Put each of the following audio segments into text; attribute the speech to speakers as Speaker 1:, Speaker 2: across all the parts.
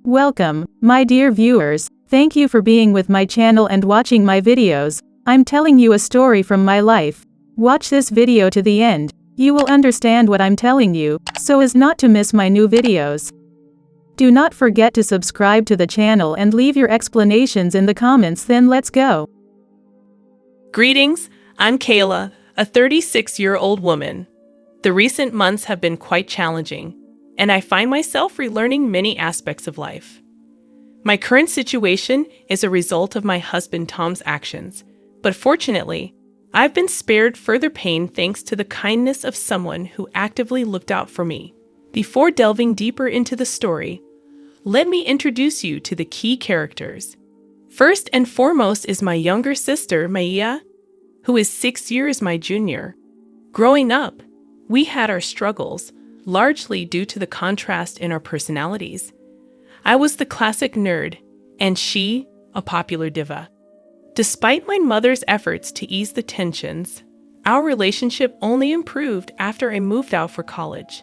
Speaker 1: Welcome, my dear viewers. Thank you for being with my channel and watching my videos. I'm telling you a story from my life. Watch this video to the end. You will understand what I'm telling you, so as not to miss my new videos. Do not forget to subscribe to the channel and leave your explanations in the comments. Then let's go.
Speaker 2: Greetings, I'm Kayla, a 36-year-old woman. The recent months have been quite challenging, and I find myself relearning many aspects of life. My current situation is a result of my husband Tom's actions, but fortunately, I've been spared further pain thanks to the kindness of someone who actively looked out for me. Before delving deeper into the story, let me introduce you to the key characters. First and foremost is my younger sister, Maya, who is 6 years my junior. Growing up, we had our struggles, largely due to the contrast in our personalities. I was the classic nerd, and she, a popular diva. Despite my mother's efforts to ease the tensions, our relationship only improved after I moved out for college.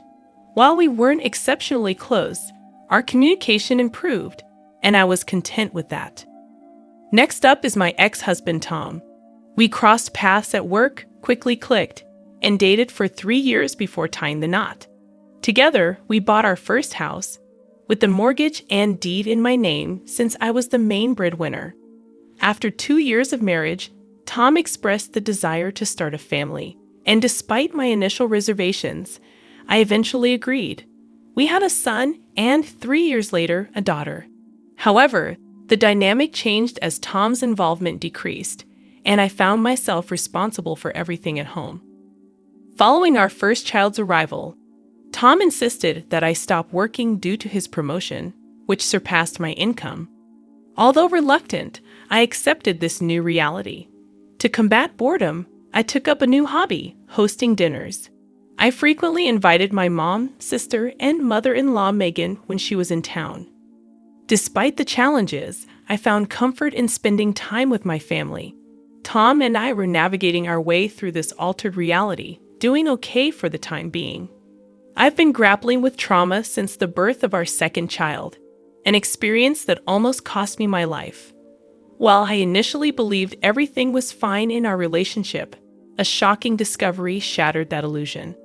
Speaker 2: While we weren't exceptionally close, our communication improved, and I was content with that. Next up is my ex-husband Tom. We crossed paths at work, quickly clicked, and dated for 3 years before tying the knot. Together, we bought our first house, with the mortgage and deed in my name since I was the main breadwinner. After 2 years of marriage, Tom expressed the desire to start a family, and despite my initial reservations, I eventually agreed. We had a son and 3 years later, a daughter. However, the dynamic changed as Tom's involvement decreased, and I found myself responsible for everything at home. Following our first child's arrival, Tom insisted that I stop working due to his promotion, which surpassed my income. Although reluctant, I accepted this new reality. To combat boredom, I took up a new hobby, hosting dinners. I frequently invited my mom, sister, and mother-in-law Megan when she was in town. Despite the challenges, I found comfort in spending time with my family. Tom and I were navigating our way through this altered reality, doing okay for the time being. I've been grappling with trauma since the birth of our second child, an experience that almost cost me my life. While I initially believed everything was fine in our relationship, a shocking discovery shattered that illusion.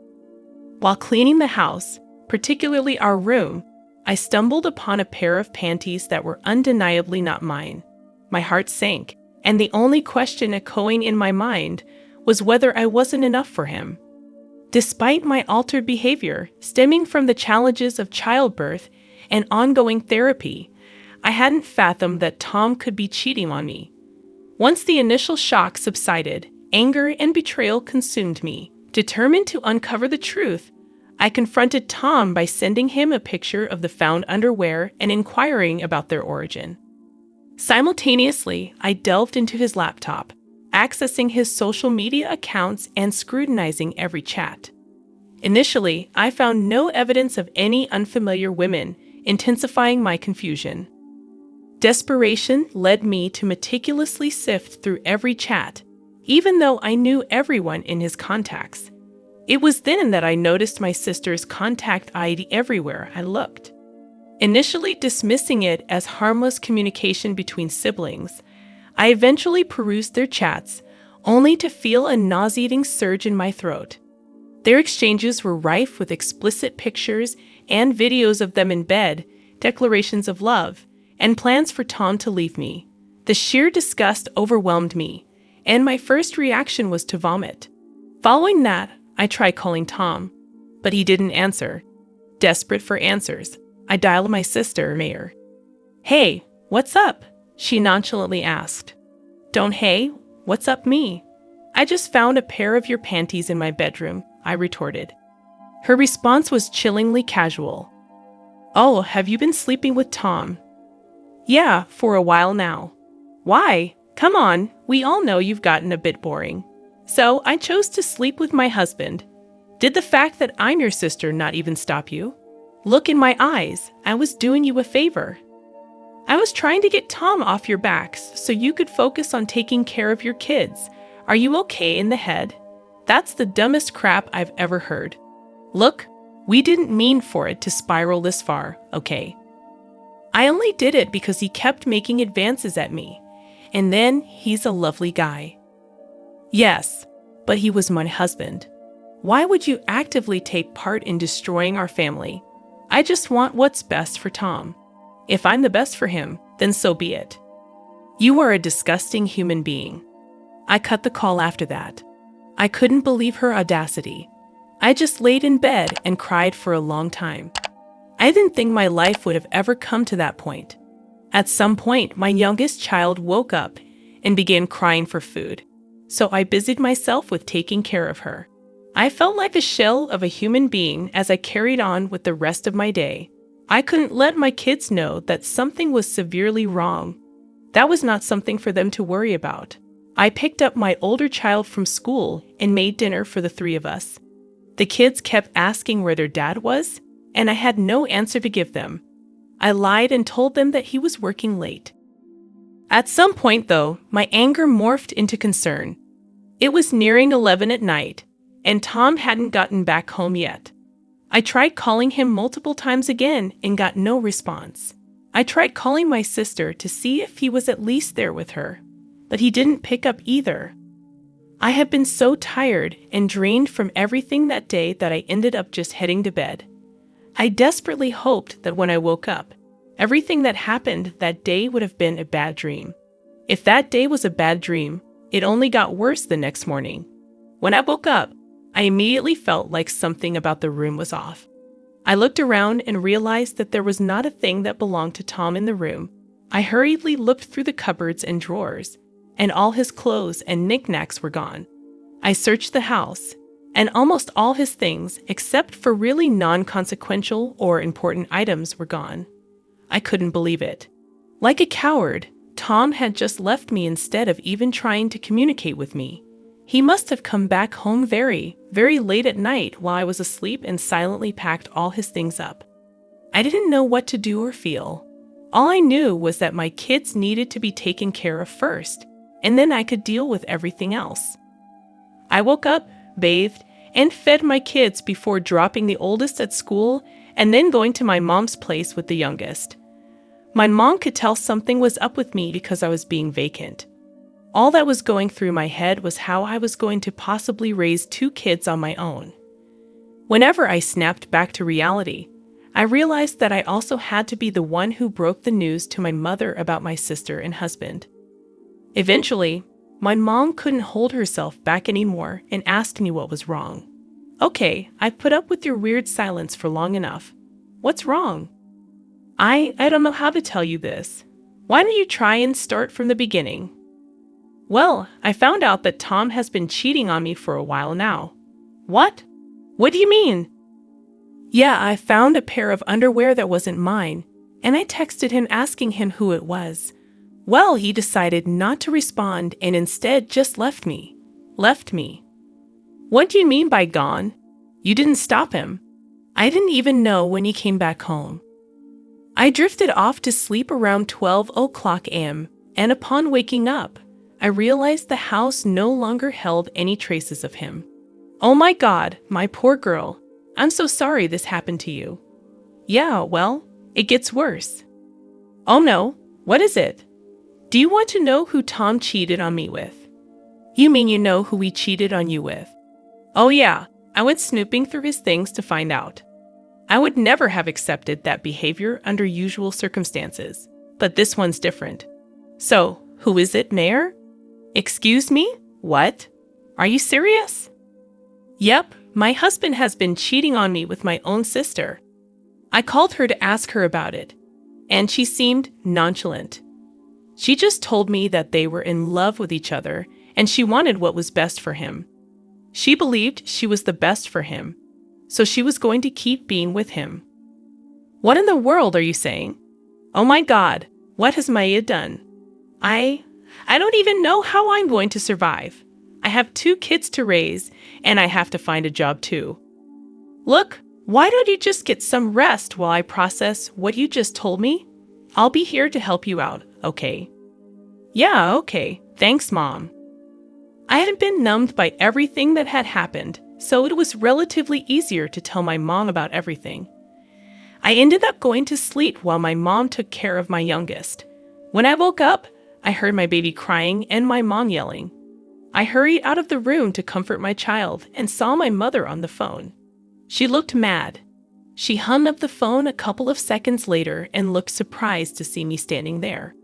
Speaker 2: While cleaning the house, particularly our room, I stumbled upon a pair of panties that were undeniably not mine. My heart sank, and the only question echoing in my mind was whether I wasn't enough for him. Despite my altered behavior stemming from the challenges of childbirth and ongoing therapy, I hadn't fathomed that Tom could be cheating on me. Once the initial shock subsided, anger and betrayal consumed me. Determined to uncover the truth, I confronted Tom by sending him a picture of the found underwear and inquiring about their origin. Simultaneously, I delved into his laptop, accessing his social media accounts and scrutinizing every chat. Initially, I found no evidence of any unfamiliar women, intensifying my confusion. Desperation led me to meticulously sift through every chat, even though I knew everyone in his contacts. It was then that I noticed my sister's contact ID everywhere I looked. Initially dismissing it as harmless communication between siblings, I eventually perused their chats, only to feel a nauseating surge in my throat. Their exchanges were rife with explicit pictures and videos of them in bed, declarations of love, and plans for Tom to leave me. The sheer disgust overwhelmed me, and my first reaction was to vomit. Following that, I tried calling Tom, but he didn't answer. Desperate for answers, I dialed my sister, Mayor. "Hey, what's up?" she nonchalantly asked. "Don't hey, what's up me? I just found a pair of your panties in my bedroom," I retorted. Her response was chillingly casual. "Oh, have you been sleeping with Tom?" "Yeah, for a while now." "Why? Come on, we all know you've gotten a bit boring." "So I chose to sleep with my husband. Did the fact that I'm your sister not even stop you? Look in my eyes, I was doing you a favor. I was trying to get Tom off your backs so you could focus on taking care of your kids. Are you okay in the head? That's the dumbest crap I've ever heard. Look, we didn't mean for it to spiral this far, okay?" I I only did it because he kept making advances at me. And then he's a lovely guy. Yes, but he was my husband. Why would you actively take part in destroying our family? I just want what's best for Tom. If I'm the best for him, then so be it. You are a disgusting human being. I cut the call after that. I couldn't believe her audacity. I just laid in bed and cried for a long time. I didn't think my life would have ever come to that point. At some point, my youngest child woke up and began crying for food, so I busied myself with taking care of her. I felt like a shell of a human being as I carried on with the rest of my day. I couldn't let my kids know that something was severely wrong. That was not something for them to worry about. I picked up my older child from school and made dinner for the three of us. The kids kept asking where their dad was, and I had no answer to give them. I lied and told them that he was working late. At some point, though, my anger morphed into concern. It was nearing 11 at night, and Tom hadn't gotten back home yet. I tried calling him multiple times again and got no response. I tried calling my sister to see if he was at least there with her, but he didn't pick up either. I had been so tired and drained from everything that day that I ended up just heading to bed. I desperately hoped that when I woke up, everything that happened that day would have been a bad dream. If that day was a bad dream, it only got worse the next morning. When I woke up, I immediately felt like something about the room was off. I looked around and realized that there was not a thing that belonged to Tom in the room. I hurriedly looked through the cupboards and drawers, and all his clothes and knickknacks were gone. I searched the house, and almost all his things, except for really non-consequential or important items, were gone. I couldn't believe it. Like a coward, Tom had just left me instead of even trying to communicate with me. He must have come back home very, very late at night while I was asleep and silently packed all his things up. I didn't know what to do or feel. All I knew was that my kids needed to be taken care of first, and then I could deal with everything else. I woke up, bathed, and fed my kids before dropping the oldest at school and then going to my mom's place with the youngest. My mom could tell something was up with me because I was being vacant. All that was going through my head was how I was going to possibly raise 2 kids on my own. Whenever I snapped back to reality, I realized that I also had to be the one who broke the news to my mother about my sister and husband. Eventually, my mom couldn't hold herself back anymore and asked me what was wrong. Okay, I've put up with your weird silence for long enough. What's wrong? I don't know how to tell you this. Why don't you try and start from the beginning? Well, I found out that Tom has been cheating on me for a while now. What? What do you mean? Yeah, I found a pair of underwear that wasn't mine, and I texted him asking him who it was. Well, he decided not to respond and instead just left me. Left me. What do you mean by gone? You didn't stop him. I didn't even know when he came back home. I drifted off to sleep around 12 o'clock a.m., and upon waking up, I realized the house no longer held any traces of him. Oh my God, my poor girl. I'm so sorry this happened to you. Yeah, well, it gets worse. Oh no, what is it? Do you want to know who Tom cheated on me with? You mean you know who he cheated on you with? Oh yeah, I went snooping through his things to find out. I would never have accepted that behavior under usual circumstances, but this one's different. So, who is it, Mayor? Excuse me? What? Are you serious? Yep, my husband has been cheating on me with my own sister. I called her to ask her about it, and she seemed nonchalant. She just told me that they were in love with each other and she wanted what was best for him. She believed she was the best for him, so she was going to keep being with him. What in the world are you saying? Oh my God, what has Maya done? I don't even know how I'm going to survive. I have 2 kids to raise, and I have to find a job too. Look, why don't you just get some rest while I process what you just told me? I'll be here to help you out, okay? Yeah, okay. Thanks, Mom. I had been numbed by everything that had happened, so it was relatively easier to tell my mom about everything. I ended up going to sleep while my mom took care of my youngest. When I woke up, I heard my baby crying and my mom yelling. I hurried out of the room to comfort my child and saw my mother on the phone. She looked mad. She hung up the phone a couple of seconds later and looked surprised to see me standing there.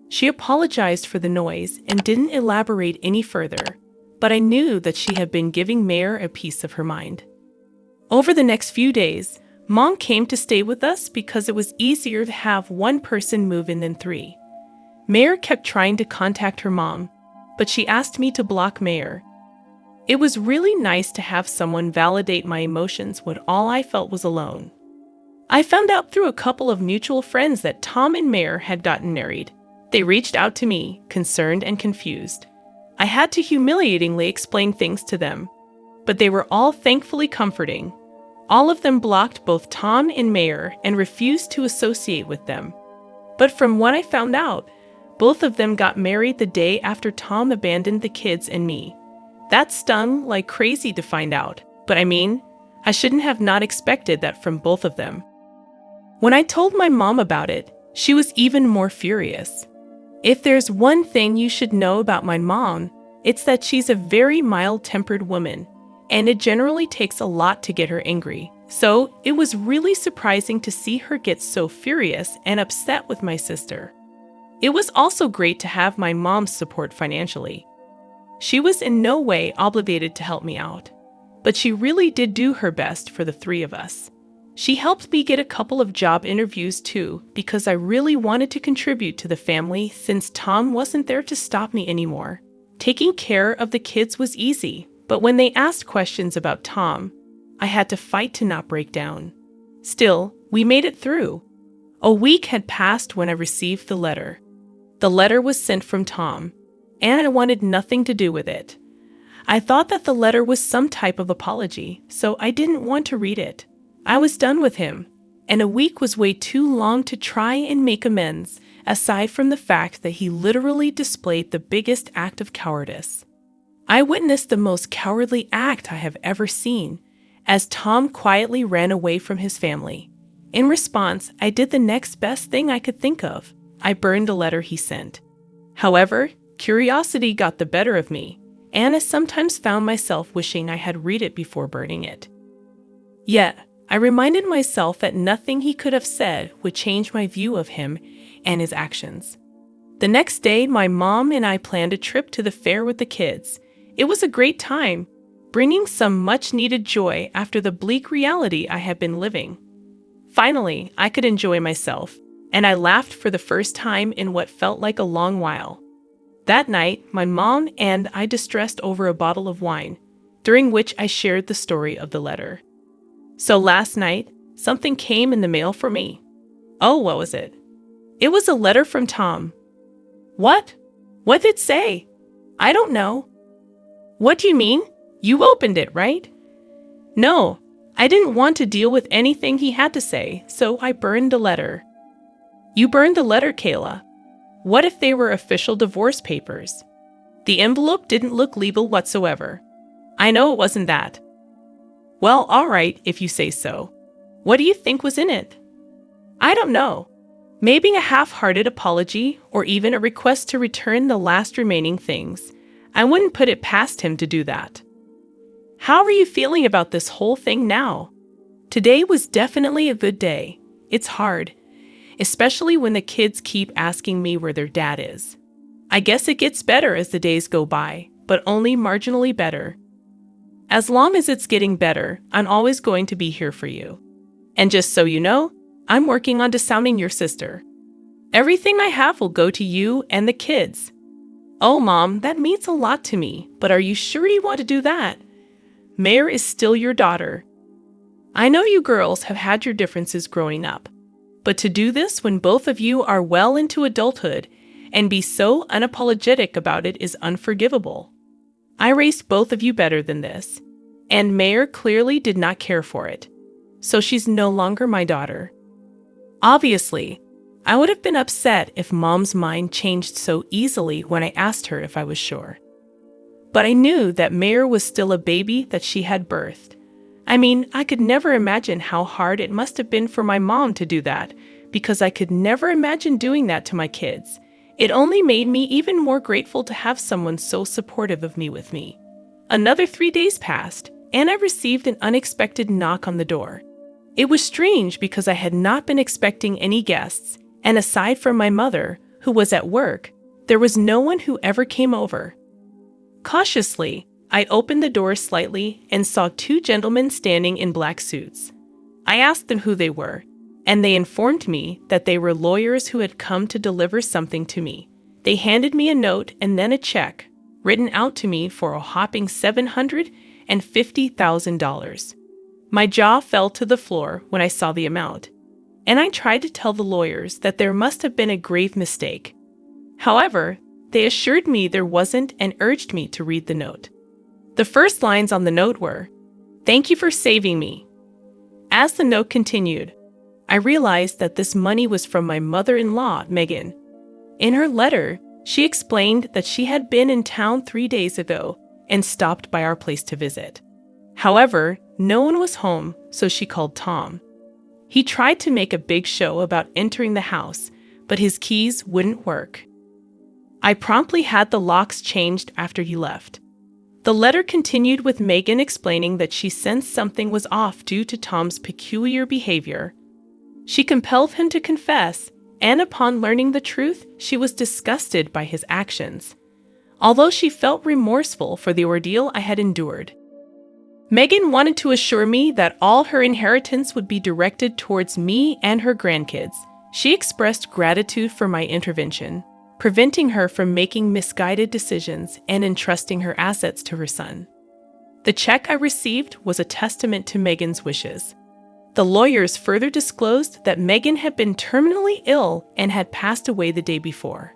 Speaker 2: She apologized for the noise and didn't elaborate any further, but I knew that she had been giving Mayor a piece of her mind. Over the next few days, Mom came to stay with us because it was easier to have one person move in than three. Mayor kept trying to contact her mom, but she asked me to block Mayor. It was really nice to have someone validate my emotions when all I felt was alone. I found out through a couple of mutual friends that Tom and Mayor had gotten married. They reached out to me, concerned and confused. I had to humiliatingly explain things to them, but they were all thankfully comforting. All of them blocked both Tom and Mayor and refused to associate with them. But from what I found out, both of them got married the day after Tom abandoned the kids and me. That stung like crazy to find out, but I shouldn't have not expected that from both of them. When I told my mom about it, she was even more furious. If there's one thing you should know about my mom, it's that she's a very mild-tempered woman, and it generally takes a lot to get her angry. So it was really surprising to see her get so furious and upset with my sister. It was also great to have my mom's support financially. She was in no way obligated to help me out, but she really did do her best for the three of us. She helped me get a couple of job interviews too, because I really wanted to contribute to the family since Tom wasn't there to stop me anymore. Taking care of the kids was easy, but when they asked questions about Tom, I had to fight to not break down. Still, we made it through. A week had passed when I received the letter. The letter was sent from Tom, and I wanted nothing to do with it. I thought that the letter was some type of apology, so I didn't want to read it. I was done with him, and a week was way too long to try and make amends, aside from the fact that he literally displayed the biggest act of cowardice. I witnessed the most cowardly act I have ever seen, as Tom quietly ran away from his family. In response, I did the next best thing I could think of. I burned the letter he sent. However, curiosity got the better of me, and I sometimes found myself wishing I had read it before burning it. Yet, I reminded myself that nothing he could have said would change my view of him and his actions. The next day, my mom and I planned a trip to the fair with the kids. It was a great time, bringing some much-needed joy after the bleak reality I had been living. Finally, I could enjoy myself, and I laughed for the first time in what felt like a long while. That night, my mom and I distressed over a bottle of wine, during which I shared the story of the letter. So last night, something came in the mail for me. Oh, what was it? It was a letter from Tom. What? What did it say? I don't know. What do you mean? You opened it, right? No, I didn't want to deal with anything he had to say, so I burned the letter. You burned the letter, Kayla. What if they were official divorce papers? The envelope didn't look legal whatsoever. I know it wasn't that. Well, all right, if you say so. What do you think was in it? I don't know. Maybe a half-hearted apology or even a request to return the last remaining things. I wouldn't put it past him to do that. How are you feeling about this whole thing now? Today was definitely a good day. It's hard, especially when the kids keep asking me where their dad is. I guess it gets better as the days go by, but only marginally better. As long as it's getting better, I'm always going to be here for you. And just so you know, I'm working on disowning your sister. Everything I have will go to you and the kids. Oh, Mom, that means a lot to me, but are you sure you want to do that? Mayor is still your daughter. I know you girls have had your differences growing up, but to do this when both of you are well into adulthood and be so unapologetic about it is unforgivable. I raised both of you better than this, and Mayor clearly did not care for it, so she's no longer my daughter. Obviously, I would have been upset if Mom's mind changed so easily when I asked her if I was sure. But I knew that Mayor was still a baby that she had birthed, I mean, I could never imagine how hard it must have been for my mom to do that, because I could never imagine doing that to my kids. It only made me even more grateful to have someone so supportive of me with me. Another 3 days passed, and I received an unexpected knock on the door. It was strange because I had not been expecting any guests, and aside from my mother, who was at work, there was no one who ever came over. Cautiously, I opened the door slightly and saw two gentlemen standing in black suits. I asked them who they were, and they informed me that they were lawyers who had come to deliver something to me. They handed me a note and then a check, written out to me for a whopping $750,000. My jaw fell to the floor when I saw the amount, and I tried to tell the lawyers that there must have been a grave mistake. However, they assured me there wasn't and urged me to read the note. The first lines on the note were, "Thank you for saving me." As the note continued, I realized that this money was from my mother-in-law, Megan. In her letter, she explained that she had been in town 3 days ago and stopped by our place to visit. However, no one was home, so she called Tom. He tried to make a big show about entering the house, but his keys wouldn't work. I promptly had the locks changed after he left. The letter continued with Megan explaining that she sensed something was off due to Tom's peculiar behavior. She compelled him to confess, and upon learning the truth, she was disgusted by his actions, although she felt remorseful for the ordeal I had endured. Megan wanted to assure me that all her inheritance would be directed towards me and her grandkids. She expressed gratitude for my intervention, preventing her from making misguided decisions and entrusting her assets to her son. The check I received was a testament to Megan's wishes. The lawyers further disclosed that Megan had been terminally ill and had passed away the day before.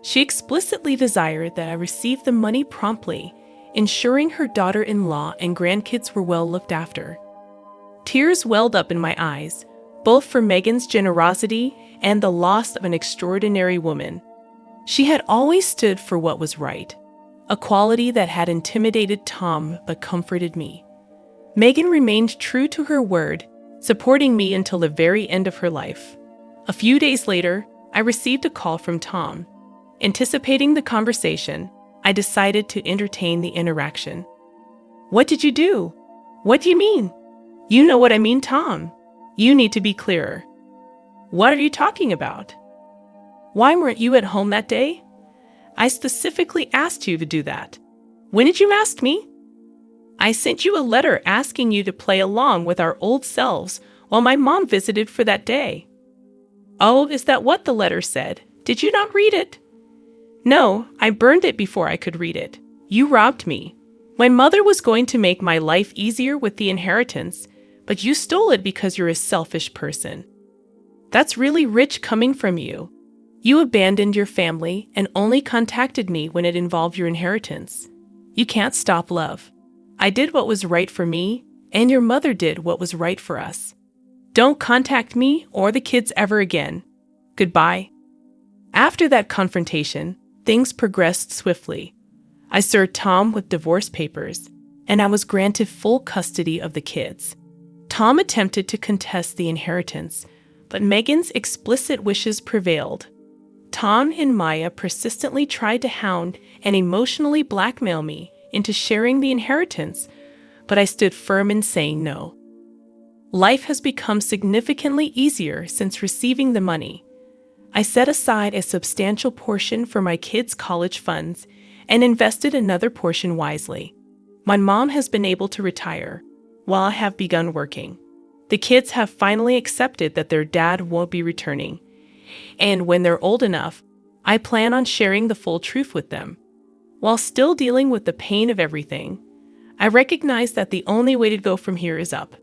Speaker 2: She explicitly desired that I receive the money promptly, ensuring her daughter-in-law and grandkids were well looked after. Tears welled up in my eyes, both for Megan's generosity and the loss of an extraordinary woman. She had always stood for what was right, a quality that had intimidated Tom but comforted me. Megan remained true to her word, supporting me until the very end of her life. A few days later, I received a call from Tom. Anticipating the conversation, I decided to entertain the interaction. "What did you do? What do you mean?" "You know what I mean, Tom. You need to be clearer." "What are you talking about?" "Why weren't you at home that day?" "I specifically asked you to do that." "When did you ask me?" "I sent you a letter asking you to play along with our old selves while my mom visited for that day." "Oh, is that what the letter said? Did you not read it?" "No, I burned it before I could read it. You robbed me. My mother was going to make my life easier with the inheritance, but you stole it because you're a selfish person." "That's really rich coming from you. You abandoned your family and only contacted me when it involved your inheritance. You can't stop love. I did what was right for me, and your mother did what was right for us. Don't contact me or the kids ever again. Goodbye." After that confrontation, things progressed swiftly. I served Tom with divorce papers, and I was granted full custody of the kids. Tom attempted to contest the inheritance, but Megan's explicit wishes prevailed. Tom and Maya persistently tried to hound and emotionally blackmail me into sharing the inheritance, but I stood firm in saying no. Life has become significantly easier since receiving the money. I set aside a substantial portion for my kids' college funds and invested another portion wisely. My mom has been able to retire, while I have begun working. The kids have finally accepted that their dad won't be returning, and when they're old enough, I plan on sharing the full truth with them. While still dealing with the pain of everything, I recognize that the only way to go from here is up.